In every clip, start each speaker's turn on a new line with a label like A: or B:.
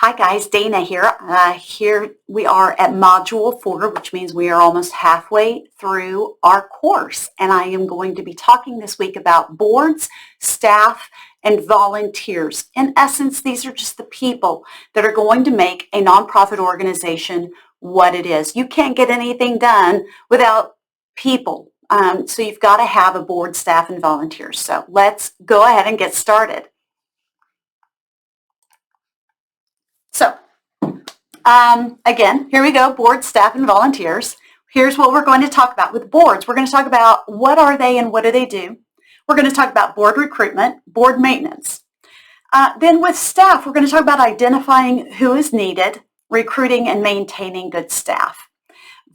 A: Hi guys, Dana here. Here we are at Module 4, which means we are almost halfway through our course. And I am going to be talking this week about boards, staff, and volunteers. In essence, these are just the people that are going to make a nonprofit organization what it is. You can't get anything done without people. So you've got to have a board, staff, and volunteers. So let's go ahead and get started. So, again, here we go, board, staff, and volunteers. Here's what we're going to talk about. With boards, we're going to talk about what are they and what do they do. We're going to talk about board recruitment, board maintenance. Then with staff, we're going to talk about identifying who is needed, recruiting and maintaining good staff.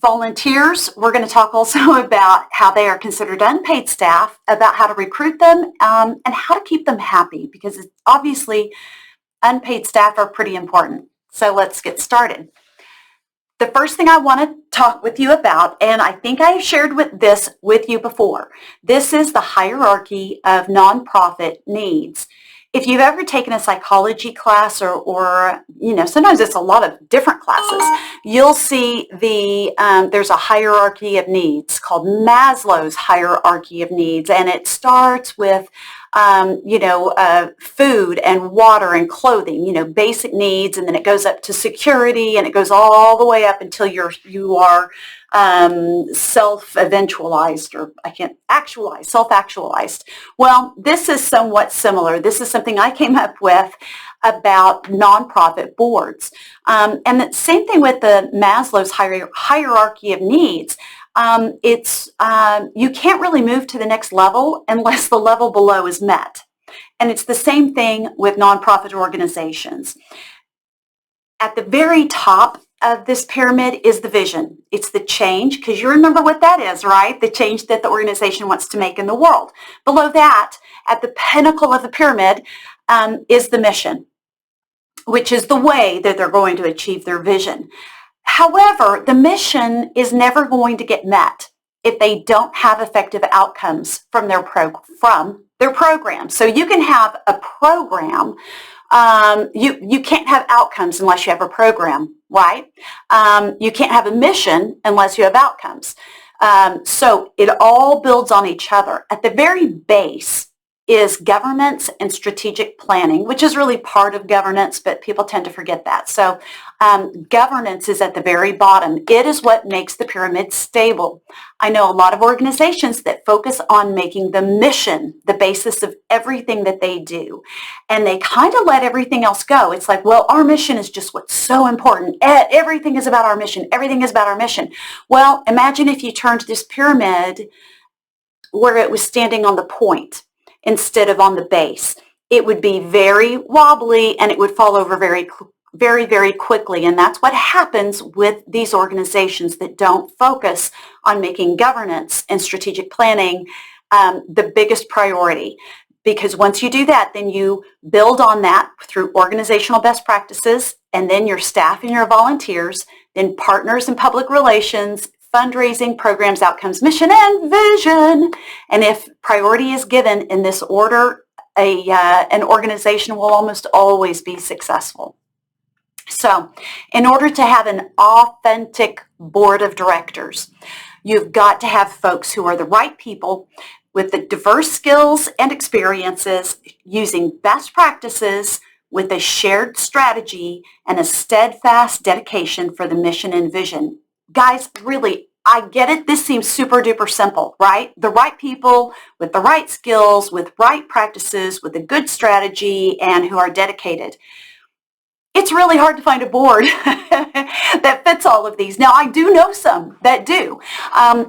A: Volunteers, we're going to talk also about how they are considered unpaid staff, about how to recruit them, and how to keep them happy, because it's obviously unpaid staff are pretty important. So let's get started. The first thing I want to talk with you about, and I think I have shared this with you before, this is the hierarchy of nonprofit needs. If you've ever taken a psychology class or sometimes it's a lot of different classes, you'll see there's a hierarchy of needs called Maslow's hierarchy of needs, and it starts with food and water and clothing, basic needs, and then it goes up to security, and it goes all the way up until you are self-eventualized, or self-actualized. Well, this is somewhat similar. This is something I came up with about nonprofit boards. And the same thing with the Maslow's hierarchy of needs. You can't really move to the next level unless the level below is met. And it's the same thing with nonprofit organizations. At the very top of this pyramid is the vision. It's the change, because you remember what that is, right? The change that the organization wants to make in the world. Below that, at the pinnacle of the pyramid, is the mission, which is the way that they're going to achieve their vision. However, the mission is never going to get met if they don't have effective outcomes from their program. So you can have a program, you can't have outcomes unless you have a program, right? You can't have a mission unless you have outcomes. So it all builds on each other. At the very base is governance and strategic planning, which is really part of governance, but people tend to forget that. So governance is at the very bottom. It is what makes the pyramid stable. I know a lot of organizations that focus on making the mission the basis of everything that they do, and they kind of let everything else go. It's like, well, our mission is just what's so important. Everything is about our mission. Everything is about our mission. Well, imagine if you turned this pyramid where it was standing on the point instead of on the base. It would be very wobbly and it would fall over very, very quickly. And that's what happens with these organizations that don't focus on making governance and strategic planning the biggest priority. Because once you do that, then you build on that through organizational best practices, and then your staff and your volunteers, then partners and public relations, fundraising, programs, outcomes, mission, and vision. And if priority is given in this order, an organization will almost always be successful. So in order to have an authentic board of directors, you've got to have folks who are the right people with the diverse skills and experiences, using best practices, with a shared strategy and a steadfast dedication for the mission and vision. Guys, really, I get it. This seems super duper simple, right? The right people with the right skills, with right practices, with a good strategy, and who are dedicated. It's really hard to find a board that fits all of these. Now, I do know some that do,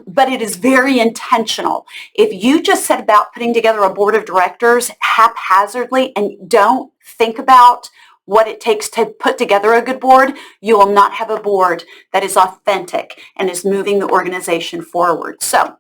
A: but it is very intentional. If you just set about putting together a board of directors haphazardly and don't think about what it takes to put together a good board, you will not have a board that is authentic and is moving the organization forward. So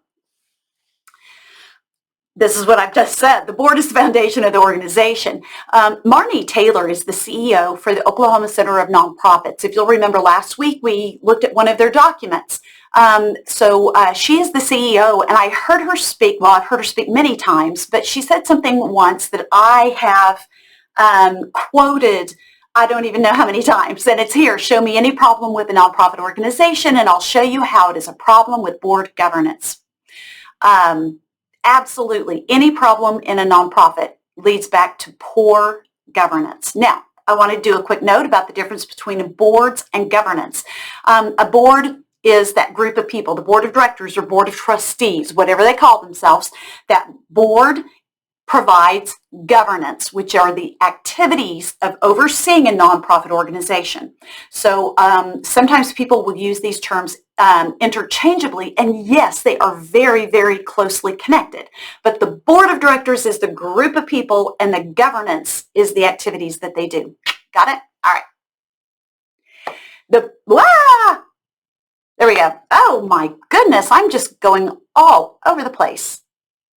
A: this is what I've just said. The board is the foundation of the organization. Marnie Taylor is the CEO for the Oklahoma Center of Nonprofits. If you'll remember last week, we looked at one of their documents. She is the CEO, and I heard her speak, well, I've heard her speak many times, but she said something once that I have quoted I don't even know how many times, and it's here. Show me any problem with a nonprofit organization, and I'll show you how it is a problem with board governance. Absolutely, any problem in a nonprofit leads back to poor governance. Now, I want to do a quick note about the difference between boards and governance. A board is that group of people, the board of directors or board of trustees, whatever they call themselves. That board provides governance, which are the activities of overseeing a nonprofit organization. So sometimes people will use these terms interchangeably, and yes, they are very, very closely connected. But the board of directors is the group of people, and the governance is the activities that they do. Got it? All right. There we go. Oh my goodness, I'm just going all over the place.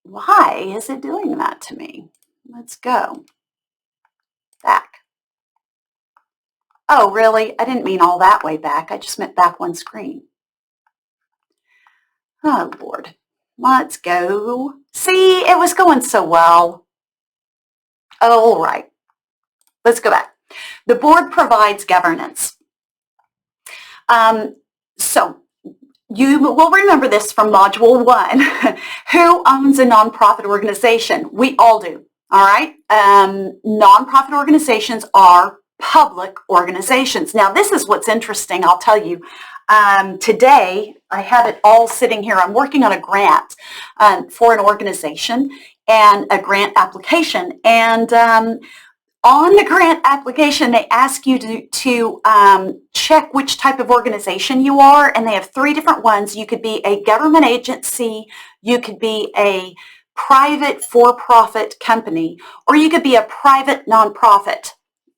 A: Why is it doing that to me? Let's go back. Oh, really? I didn't mean all that way back. I just meant back one screen. Oh, Lord. Let's go. See, it was going so well. Oh, all right. Let's go back. The board provides governance. So you will remember this from Module 1. Who owns a nonprofit organization? We all do, all right? Nonprofit organizations are public organizations. Now, this is what's interesting, I'll tell you. Today, I have it all sitting here. I'm working on a grant for an organization and a grant application. And on the grant application, they ask you to check which type of organization you are, and they have 3 different ones. You could be a government agency, you could be a private for-profit company, or you could be a private nonprofit.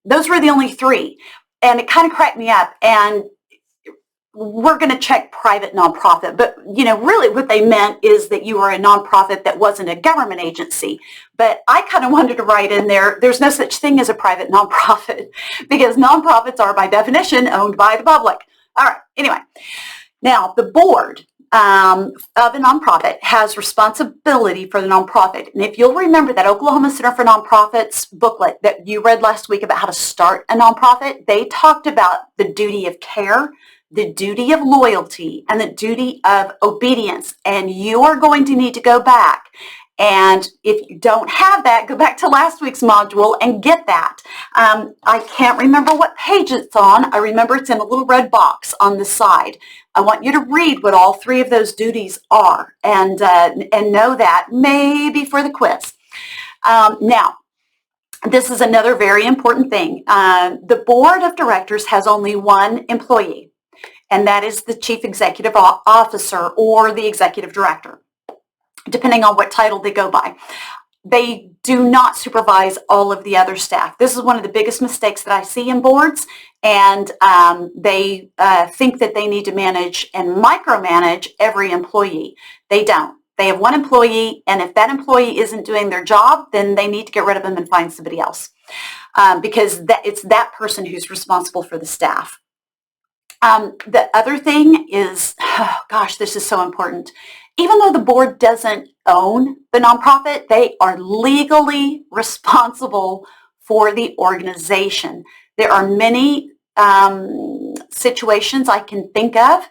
A: Those were the only 3, and it kind of cracked me up, and we're going to check private nonprofit, but really what they meant is that you were a nonprofit that wasn't a government agency. But I kind of wanted to write in there, there's no such thing as a private nonprofit, because nonprofits are by definition owned by the public. All right, anyway, now the board of a nonprofit has responsibility for the nonprofit. And if you'll remember that Oklahoma Center for Nonprofits booklet that you read last week about how to start a nonprofit, they talked about the duty of care, the duty of loyalty, and the duty of obedience. And you are going to need to go back. And if you don't have that, go back to last week's module and get that. I can't remember what page it's on. I remember it's in a little red box on the side. I want you to read what all 3 of those duties are and know that maybe for the quiz. Now, this is another very important thing. The board of directors has only one employee, and that is the chief executive officer or the executive director, depending on what title they go by. They do not supervise all of the other staff. This is one of the biggest mistakes that I see in boards, and they think that they need to manage and micromanage every employee. They don't. They have one employee, and if that employee isn't doing their job, then they need to get rid of them and find somebody else, because it's that person who's responsible for the staff. The other thing is, oh gosh, this is so important. Even though the board doesn't own the nonprofit, they are legally responsible for the organization. There are many situations I can think of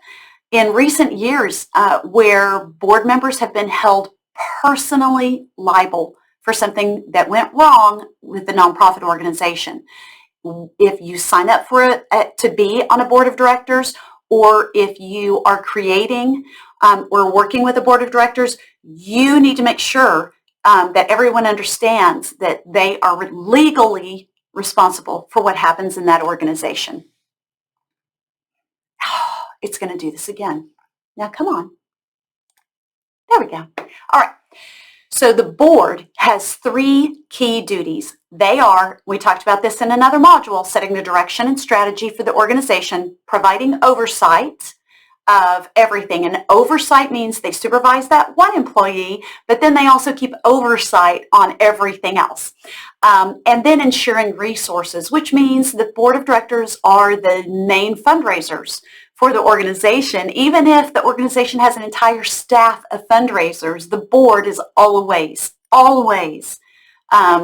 A: in recent years where board members have been held personally liable for something that went wrong with the nonprofit organization. If you sign up for it to be on a board of directors, or if you are creating or working with a board of directors, you need to make sure that everyone understands that they are legally responsible for what happens in that organization. It's going to do this again. Now, come on. There we go. All right. So the board has 3 key duties. They are, we talked about this in another module, setting the direction and strategy for the organization, providing oversight of everything. And oversight means they supervise that one employee, but then they also keep oversight on everything else. And then ensuring resources, which means the board of directors are the main fundraisers for the organization. Even if the organization has an entire staff of fundraisers, the board is always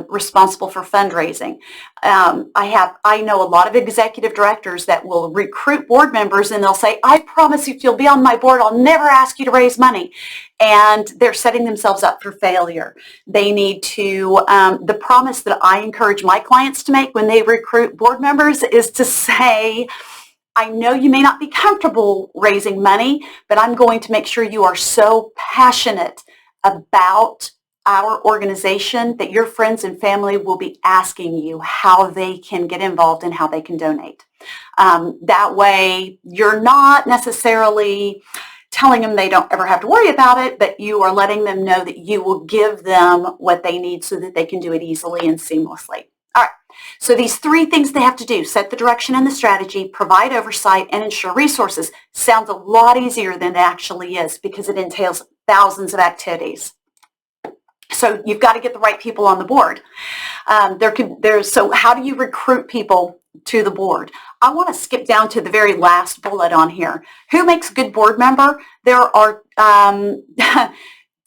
A: responsible for fundraising. I know a lot of executive directors that will recruit board members and they'll say, I promise you, if you'll be on my board, I'll never ask you to raise money. And they're setting themselves up for failure. They need to, the promise that I encourage my clients to make when they recruit board members is to say, I know you may not be comfortable raising money, but I'm going to make sure you are so passionate about our organization that your friends and family will be asking you how they can get involved and how they can donate. That way, you're not necessarily telling them they don't ever have to worry about it, but you are letting them know that you will give them what they need so that they can do it easily and seamlessly. All right, so these 3 things they have to do: set the direction and the strategy, provide oversight, and ensure resources. Sounds a lot easier than it actually is because it entails thousands of activities. So you've got to get the right people on the board. So how do you recruit people to the board? I want to skip down to the very last bullet on here. Who makes a good board member? There are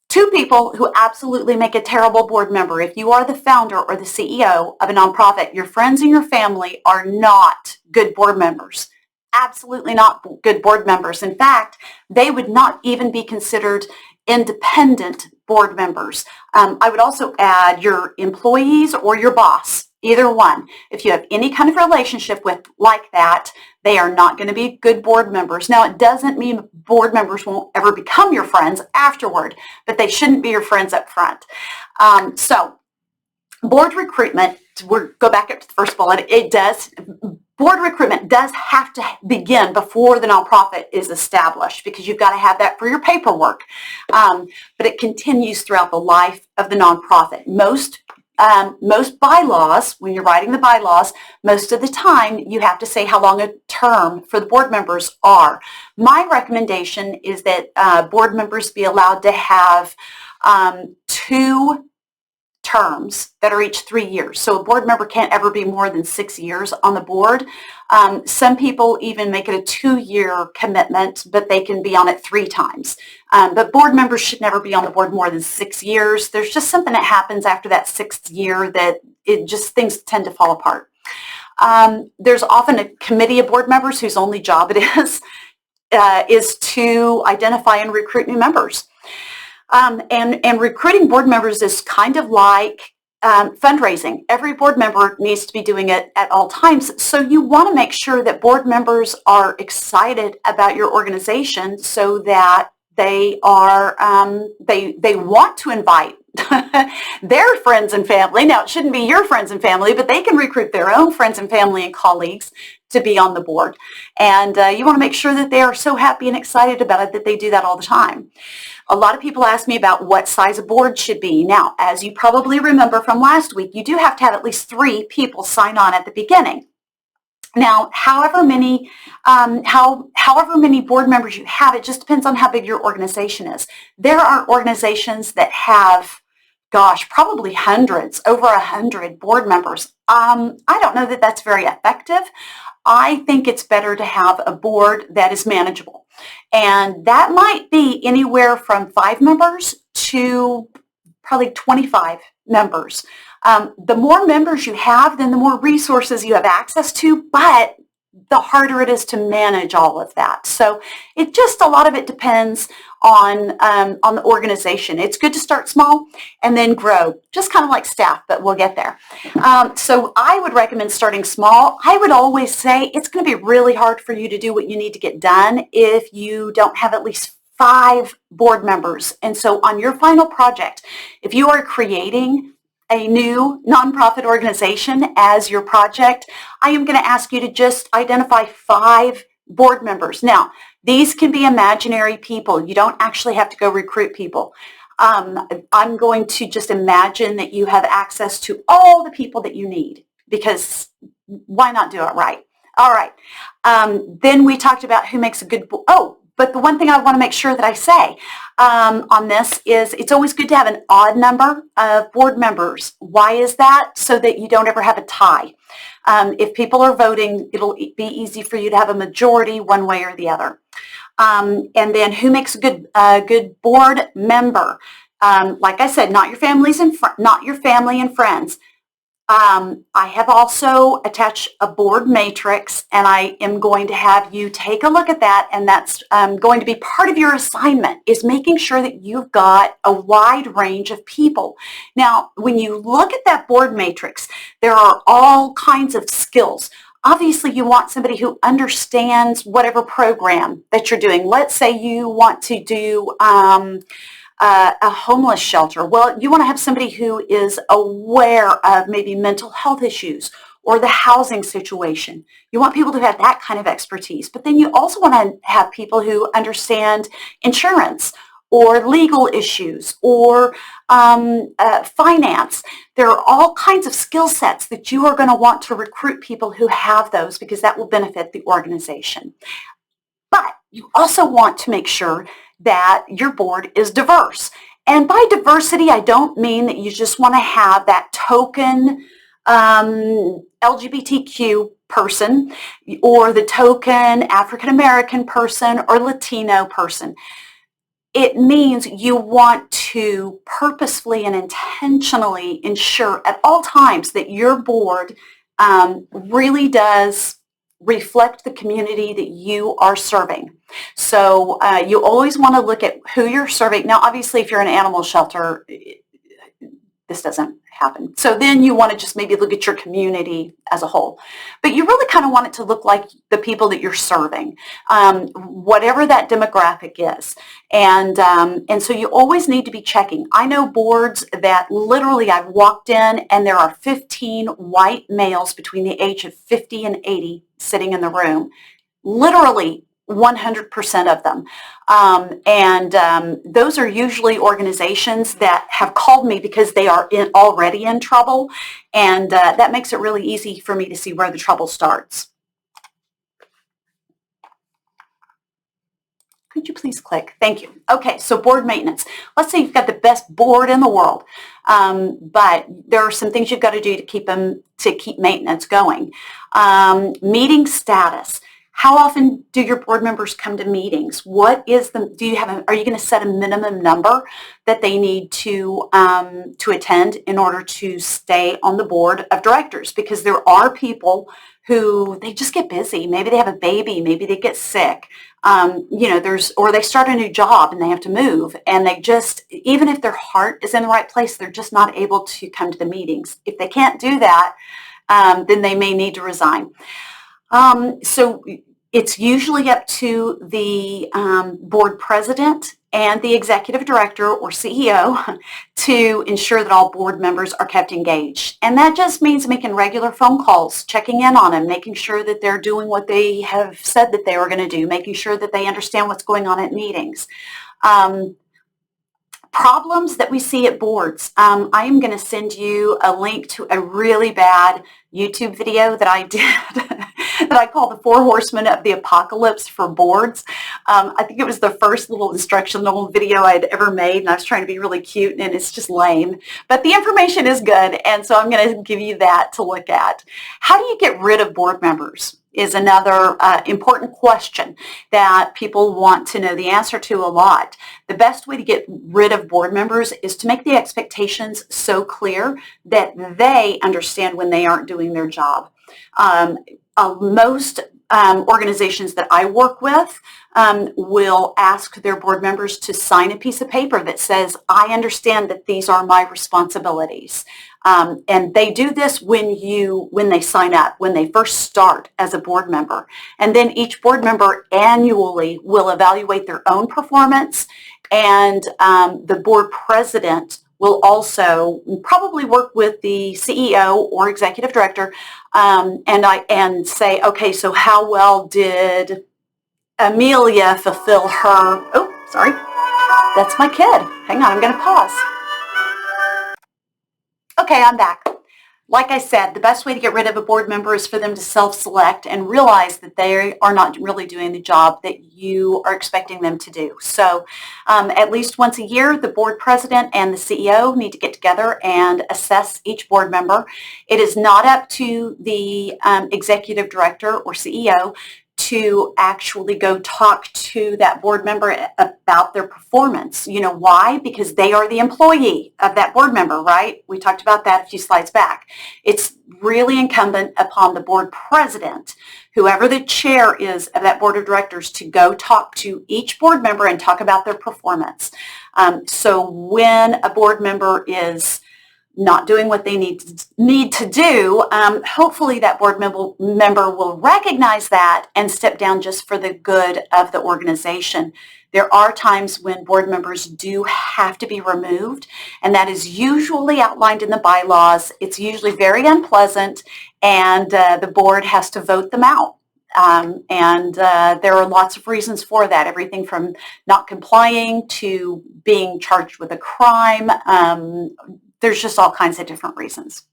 A: 2 people who absolutely make a terrible board member. If you are the founder or the CEO of a nonprofit, your friends and your family are not good board members. Absolutely not good board members. In fact, they would not even be considered independent board members. I would also add your employees or your boss, either one. If you have any kind of relationship with like that, they are not going to be good board members. Now, it doesn't mean board members won't ever become your friends afterward, but they shouldn't be your friends up front. So board recruitment, we'll go back up to the first bullet. Board recruitment does have to begin before the nonprofit is established because you've got to have that for your paperwork. But it continues throughout the life of the nonprofit. Most bylaws, when you're writing the bylaws, most of the time you have to say how long a term for the board members are. My recommendation is that board members be allowed to have 2 terms that are each 3 years. So a board member can't ever be more than 6 years on the board. Some people even make it a 2-year commitment, but they can be on it 3 times. But board members should never be on the board more than 6 years. There's just something that happens after that 6th year that things tend to fall apart. There's often a committee of board members whose only job it is to identify and recruit new members. And recruiting board members is kind of like fundraising. Every board member needs to be doing it at all times. So you want to make sure that board members are excited about your organization so that they are they want to invite their friends and family. Now, it shouldn't be your friends and family, but they can recruit their own friends and family and colleagues to be on the board. And you want to make sure that they are so happy and excited about it that they do that all the time. A lot of people ask me about what size a board should be. Now, as you probably remember from last week, you do have to have at least 3 people sign on at the beginning. Now, however many board members you have, it just depends on how big your organization is. There are organizations that have, probably hundreds, over 100 board members. I don't know that that's very effective. I think it's better to have a board that is manageable. And that might be anywhere from 5 members to probably 25 members. The more members you have, then the more resources you have access to, but the harder it is to manage all of that. So a lot of it depends on the organization. It's good to start small and then grow, just kind of like staff, but we'll get there. So I would recommend starting small. I would always say it's going to be really hard for you to do what you need to get done if you don't have at least 5 board members. And so on your final project, if you are creating a new nonprofit organization as your project, I am going to ask you to just identify 5 board members. Now, these can be imaginary people. You don't actually have to go recruit people. I'm going to just imagine that you have access to all the people that you need, because why not do it right? All right. Then we talked about who makes a good but the one thing I want to make sure that I say on this is it's always good to have an odd number of board members. Why is that? So that you don't ever have a tie. If people are voting, it'll be easy for you to have a majority one way or the other. And then who makes a good board member? Like I said, not your family and friends. I have also attached a board matrix, and I am going to have you take a look at that, and that's going to be part of your assignment, is making sure that you've got a wide range of people. Now, when you look at that board matrix, there are all kinds of skills. Obviously, you want somebody who understands whatever program that you're doing. Let's say you want to do a homeless shelter. Well, you want to have somebody who is aware of maybe mental health issues or the housing situation. You want people to have that kind of expertise. But then you also want to have people who understand insurance or legal issues or finance. There are all kinds of skill sets that you are going to want to recruit people who have those, because that will benefit the organization. But you also want to make sure that your board is diverse. And by diversity, I don't mean that you just want to have that token LGBTQ person or the token African American person or Latino person. It means you want to purposefully and intentionally ensure at all times that your board really does reflect the community that you are serving. So you always want to look at who you're serving. Now, obviously, if you're in an animal shelter, this doesn't happen. So then you want to just maybe look at your community as a whole. But you really kind of want it to look like the people that you're serving, whatever that demographic is. And so you always need to be checking. I know boards that literally I've walked in and there are 15 white males between the age of 50 and 80 sitting in the room. Literally 100% of them. Those are usually organizations that have called me because they are already in trouble, and that makes it really easy for me to see where the trouble starts. Could you please click? Thank you. Okay, so board maintenance. Let's say you've got the best board in the world, but there are some things you've got to do to keep maintenance going. Meeting status. How often do your board members come to meetings? Are you going to set a minimum number that they need to attend in order to stay on the board of directors? Because there are people who, they just get busy. Maybe they have a baby, maybe they get sick, or they start a new job and they have to move, and they just, even if their heart is in the right place, they're just not able to come to the meetings. If they can't do that, then they may need to resign. So it's usually up to the board president and the executive director or CEO to ensure that all board members are kept engaged. And that just means making regular phone calls, checking in on them, making sure that they're doing what they have said that they were going to do, making sure that they understand what's going on at meetings. Problems that we see at boards. I am going to send you a link to a really bad YouTube video that I did that I call the 4 Horsemen of the Apocalypse for boards. I think it was the first little instructional video I'd ever made, and I was trying to be really cute, and it's just lame. But the information is good, and so I'm going to give you that to look at. How do you get rid of board members is another important question that people want to know the answer to a lot. The best way to get rid of board members is to make the expectations so clear that they understand when they aren't doing their job. Most organizations that I work with will ask their board members to sign a piece of paper that says, I understand that these are my responsibilities. And they do this when they sign up, when they first start as a board member. And then each board member annually will evaluate their own performance, and the board president will also probably work with the CEO or executive director and say, okay, so how well did Amelia fulfill her, oh, sorry, that's my kid. Hang on, I'm going to pause. Okay, I'm back. Like I said, the best way to get rid of a board member is for them to self-select and realize that they are not really doing the job that you are expecting them to do. So at least once a year, the board president and the CEO need to get together and assess each board member. It is not up to the executive director or CEO to actually go talk to that board member about their performance. You know why? Because they are the employee of that board member, right? We talked about that a few slides back. It's really incumbent upon the board president, whoever the chair is of that board of directors, to go talk to each board member and talk about their performance. So when a board member is not doing what they need to do, hopefully that board member will recognize that and step down just for the good of the organization. There are times when board members do have to be removed, and that is usually outlined in the bylaws. It's usually very unpleasant, and the board has to vote them out. There are lots of reasons for that, everything from not complying to being charged with a crime. There's just all kinds of different reasons.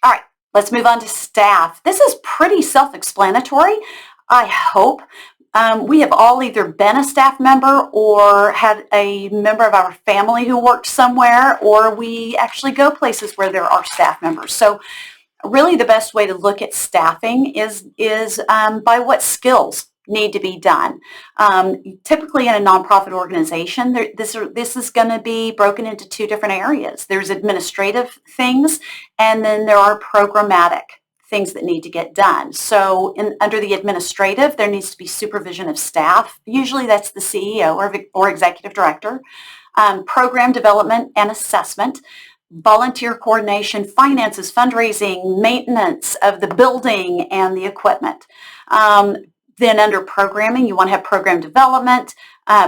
A: All right, let's move on to staff. This is pretty self-explanatory, I hope. We have all either been a staff member or had a member of our family who worked somewhere, or we actually go places where there are staff members. So really the best way to look at staffing is by what skills need to be done. Typically in a nonprofit organization, this is going to be broken into two different areas. There's administrative things, and then there are programmatic things that need to get done. So under the administrative, there needs to be supervision of staff. Usually that's the CEO or executive director. Program development and assessment, volunteer coordination, finances, fundraising, maintenance of the building and the equipment. Then under programming, you want to have program development,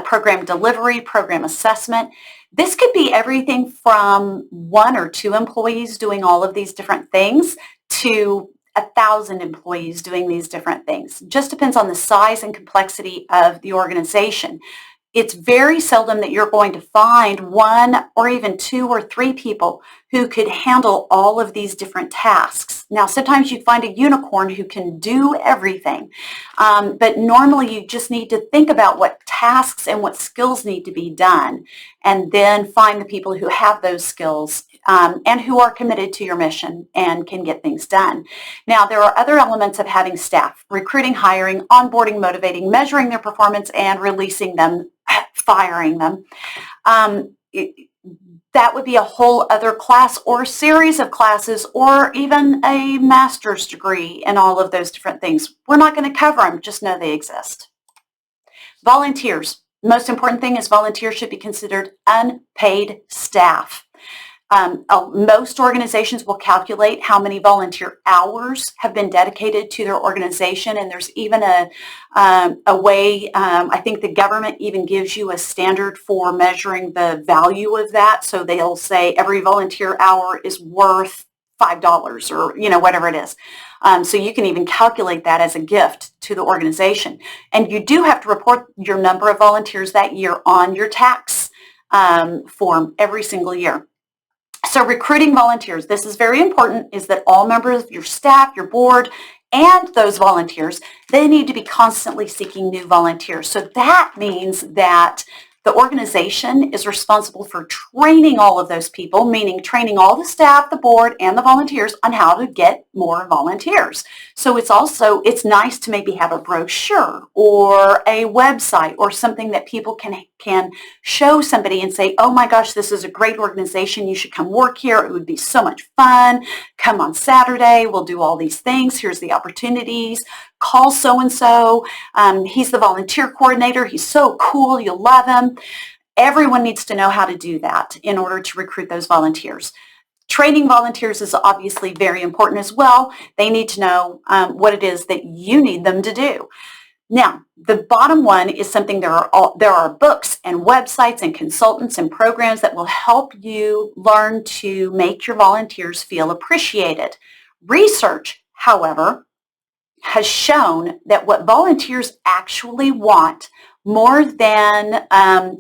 A: program delivery, program assessment. This could be everything from 1 or 2 employees doing all of these different things to 1,000 employees doing these different things. Just depends on the size and complexity of the organization. It's very seldom that you're going to find 1 or even 2 or 3 people who could handle all of these different tasks. Now, sometimes you find a unicorn who can do everything, but normally you just need to think about what tasks and what skills need to be done, and then find the people who have those skills and who are committed to your mission and can get things done. Now, there are other elements of having staff: recruiting, hiring, onboarding, motivating, measuring their performance, and releasing them, firing them. That would be a whole other class or series of classes, or even a master's degree in all of those different things. We're not going to cover them, just know they exist. Volunteers. The most important thing is volunteers should be considered unpaid staff. Most organizations will calculate how many volunteer hours have been dedicated to their organization, and there's even a way, I think the government even gives you a standard for measuring the value of that. So they'll say every volunteer hour is worth $5 or whatever it is. So you can even calculate that as a gift to the organization. And you do have to report your number of volunteers that year on your tax form every single year. So recruiting volunteers, this is very important, is that all members of your staff, your board, and those volunteers, they need to be constantly seeking new volunteers. So that means that the organization is responsible for training all of those people, meaning training all the staff, the board, and the volunteers on how to get more volunteers. So it's nice to maybe have a brochure or a website or something that people can show somebody and say, oh my gosh, this is a great organization. You should come work here. It would be so much fun. Come on Saturday. We'll do all these things. Here's the opportunities. Call so-and-so. He's the volunteer coordinator. He's so cool. You'll love him. Everyone needs to know how to do that in order to recruit those volunteers. Training volunteers is obviously very important as well. They need to know what it is that you need them to do. Now, the bottom one is something there are books and websites and consultants and programs that will help you learn to make your volunteers feel appreciated. Research, however, has shown that what volunteers actually want, more than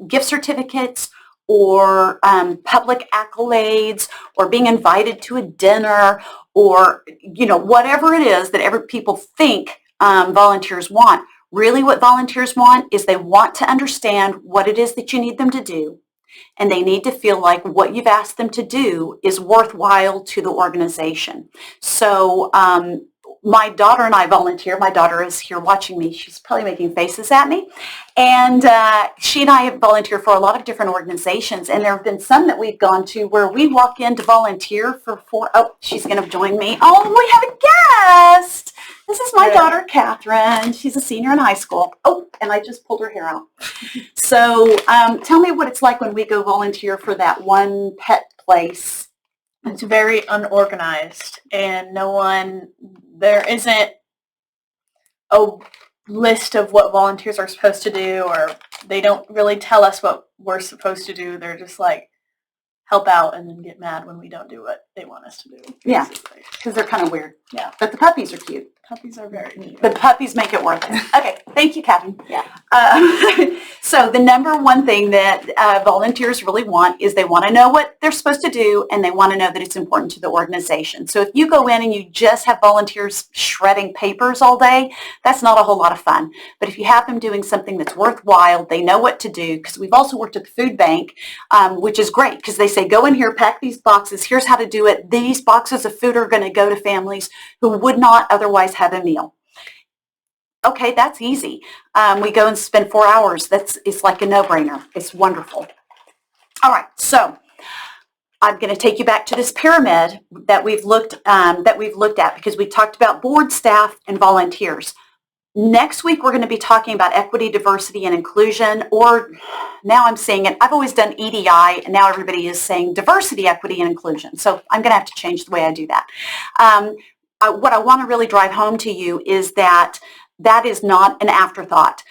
A: gift certificates or public accolades or being invited to a dinner or whatever it is that people think volunteers want, really what volunteers want is they want to understand what it is that you need them to do, and they need to feel like what you've asked them to do is worthwhile to the organization. So my daughter and I volunteer. My daughter is here watching me. She's probably making faces at me. And she and I have volunteered for a lot of different organizations. And there have been some that we've gone to where we walk in to volunteer for oh, she's going to join me. Oh, we have a guest. This is my daughter, Catherine. She's a senior in high school. Oh, and I just pulled her hair out. So tell me what it's like when we go volunteer for that one pet place.
B: It's very unorganized, and there isn't a list of what volunteers are supposed to do, or they don't really tell us what we're supposed to do. They're just like, help out and then get mad when we don't do what they want us to do. Basically.
A: Yeah, because they're kind of weird.
B: Yeah.
A: But the puppies are cute.
B: Puppies are very cute.
A: The puppies make it worth it. Okay, thank you, Catherine.
B: Yeah.
A: So the number one thing that volunteers really want is they want to know what they're supposed to do, and they want to know that it's important to the organization. So if you go in and you just have volunteers shredding papers all day, that's not a whole lot of fun. But if you have them doing something that's worthwhile, they know what to do, because we've also worked at the food bank, which is great, because they say, go in here, pack these boxes, here's how to do it. These boxes of food are going to go to families who would not otherwise have a meal. Okay, that's easy. We go and spend 4 hours. It's like a no-brainer. It's wonderful. All right, so I'm going to take you back to this pyramid that we've looked at, because we talked about board staff and volunteers. Next week, we're going to be talking about equity, diversity, and inclusion, or now I'm saying it, I've always done EDI, and now everybody is saying diversity, equity, and inclusion. So I'm going to have to change the way I do that. What I want to really drive home to you is that is not an afterthought.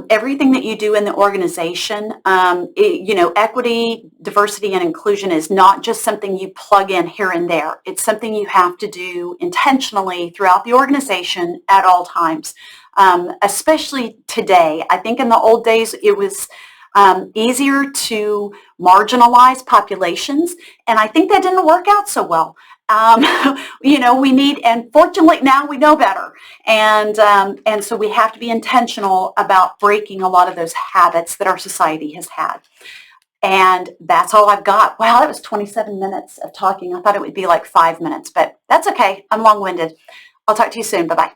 A: Everything that you do in the organization, equity, diversity, and inclusion is not just something you plug in here and there. It's something you have to do intentionally throughout the organization at all times, especially today. I think in the old days it was easier to marginalize populations, and I think that didn't work out so well. And fortunately now we know better. And so we have to be intentional about breaking a lot of those habits that our society has had. And that's all I've got. Wow, that was 27 minutes of talking. I thought it would be like 5 minutes, but that's okay. I'm long-winded. I'll talk to you soon. Bye-bye.